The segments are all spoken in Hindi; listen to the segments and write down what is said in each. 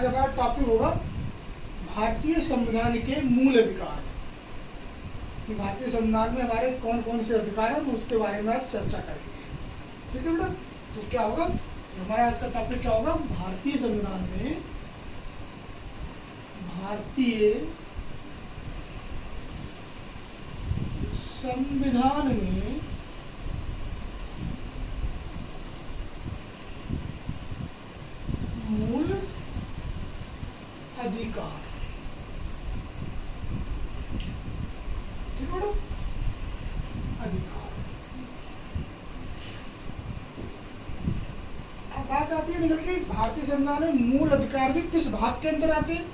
आज हमारा टॉपिक होगा भारतीय संविधान के मूल अधिकार। कि भारतीय संविधान में हमारे कौन कौन से अधिकार हैं, हम उसके बारे में आज चर्चा करेंगे। ठीक है बेटा, तो क्या होगा हमारा आज का टॉपिक क्या होगा, भारतीय संविधान में मूल अधिकार। ठीक है बेटा, अधिकार। अब बात आती है निकल के भारतीय संविधान में मूल अधिकार के किस भाग के अंदर आते हैं।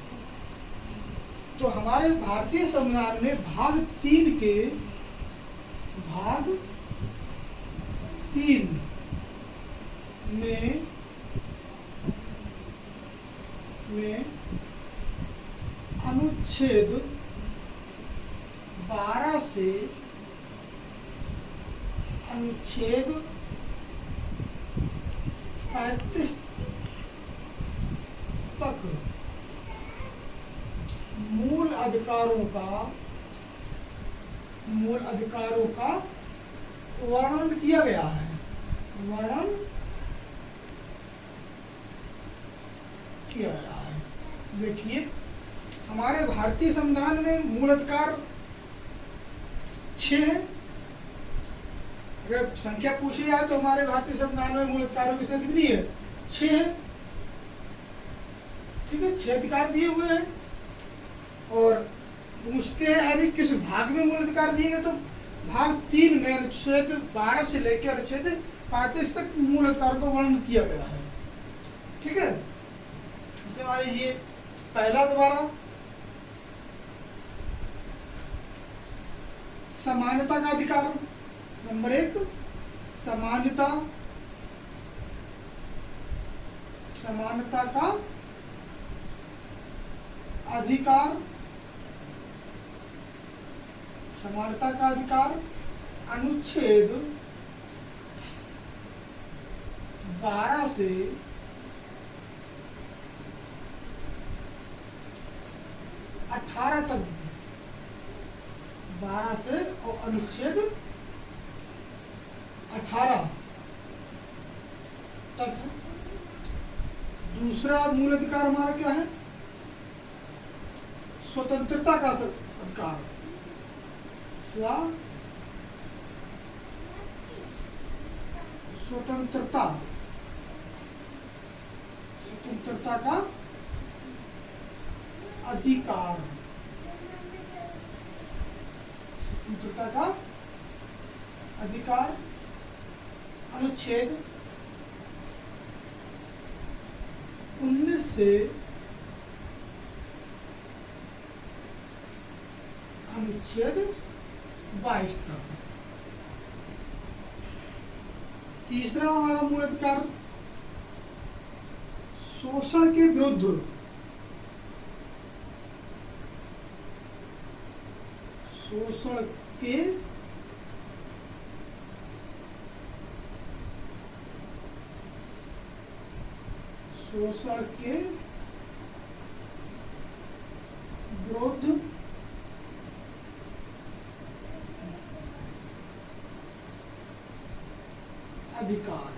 तो हमारे भारतीय संविधान में भाग 3 में अनुच्छेद 12 से अनुच्छेद 35 तक मूल अधिकारों का वर्णन किया गया है। देखिए, हमारे भारतीय संविधान में मूल अधिकार 6 है। अगर संख्या पूछी जाए तो हमारे भारतीय संविधान में मूल अधिकारों की संख्या कितनी है, 6 है। ठीक है, 6 अधिकार दिए हुए हैं। और पूछते हैं अरे किस भाग में मूल अधिकार दिए गए, तो भाग 3 में अनुच्छेद 12 से लेकर अनुच्छेद 35 तक मूल अधिकारों का वर्णन किया गया है। ठीक है, जैसे मान लीजिए पहला दोबारा समानता का अधिकार। नंबर 1 समानता का अधिकार। अनुच्छेद 12 से 18 तक, 12 से और अनुच्छेद 18 तक है। दूसरा मूल अधिकार हमारा क्या है, स्वतंत्रता का अधिकार। स्वतंत्रता का अधिकार। स्वतंत्रता का अधिकार अनुच्छेद 19 से अनुच्छेद 22 तक। तीसरा हमारा मूल अधिकार शोषण के विरुद्ध। शोषण के विरुद्ध अधिकार।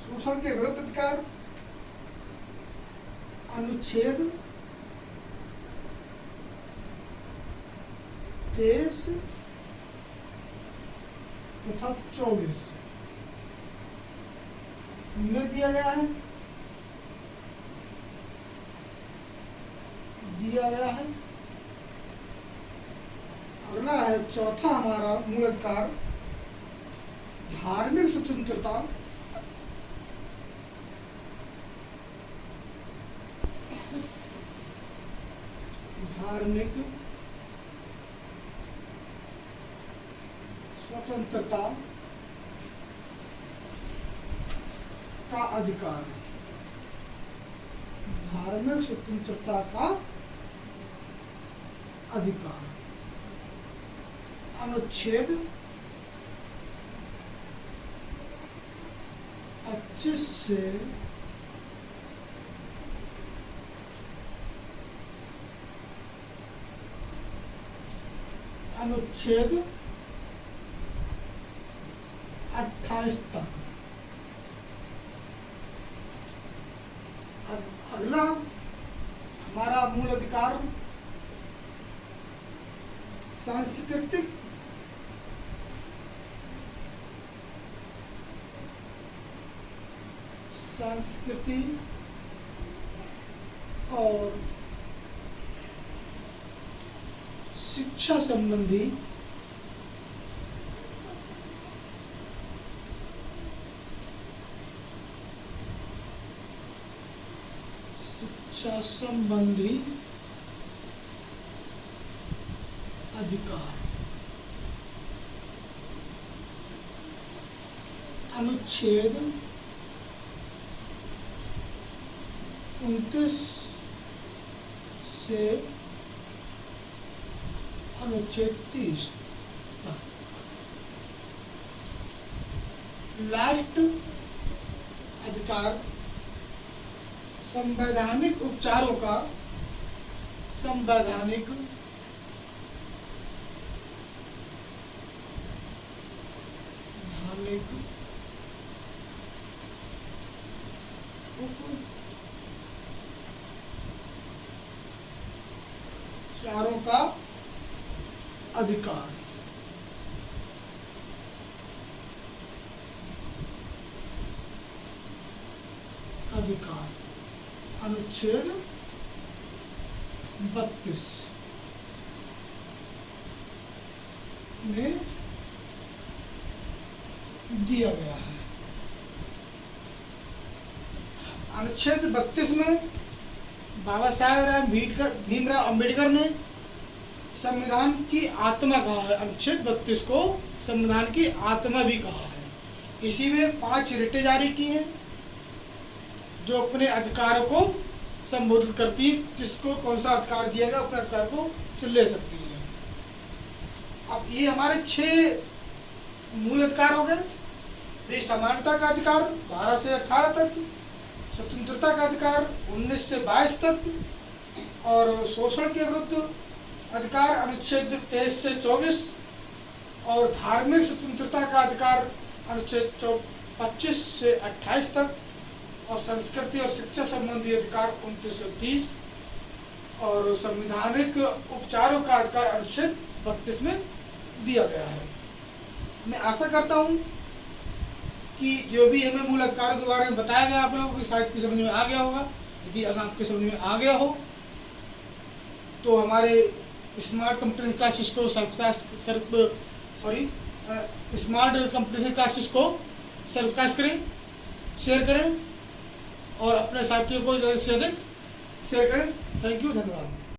शोषण के विरुद्ध अधिकार अनुच्छेद 23 तथा 24 में दिया गया है। अगला है चौथा हमारा मूल अधिकार धार्मिक स्वतंत्रता। धार्मिक स्वतंत्रता का अधिकार। धार्मिक स्वतंत्रता का अधिकार अनुच्छेद 25 से अनुच्छेद 28 तक। अगला हमारा मूल अधिकार सांस्कृतिक संस्कृति और शिक्षा संबंधी अधिकार। अनुच्छेद 29 से अनुच्छेद 30 तक। लास्ट अधिकार संवैधानिक उपचारों का संवैधानिक उपचारों का अधिकार। अनुच्छेद 32 में दिया गया है। अनुच्छेद 32 में बाबा साहेब भीमराव अंबेडकर ने संविधान की आत्मा कहा है। अनुच्छेद 32 को संविधान की आत्मा भी कहा है। इसी में 5 रिटें जारी की हैं जो अपने अधिकारों को संबोधित करती है। किसको कौन सा अधिकार दिया गया अपने अधिकार को ले सकती है। अब ये हमारे 6 मूल अधिकार हो गए। ये समानता का अधिकार 12 से 18 तक, स्वतंत्रता का अधिकार 19 से 22 तक, और शोषण के विरुद्ध अधिकार अनुच्छेद 23 से 24, और धार्मिक स्वतंत्रता का अधिकार अनुच्छेद 25 से 28 तक, और संस्कृति और शिक्षा संबंधी अधिकार 29 से 30, और संवैधानिक उपचारों का अधिकार अनुच्छेद 32 में दिया गया है। मैं आशा करता हूँ कि जो भी हमें मूल अधिकारों के बारे में बताया गया आप लोगों को शायद की समझ में आ गया होगा। यदि अगर आपके समझ में आ गया हो तो हमारे स्मार्ट कंप्यूटर क्लासेस को स्मार्ट कंप्यूटर क्लासेस को सब्सक्राइब करें, शेयर करें और अपने साथियों को ज़्यादा से अधिक शेयर करें। थैंक यू, धन्यवाद।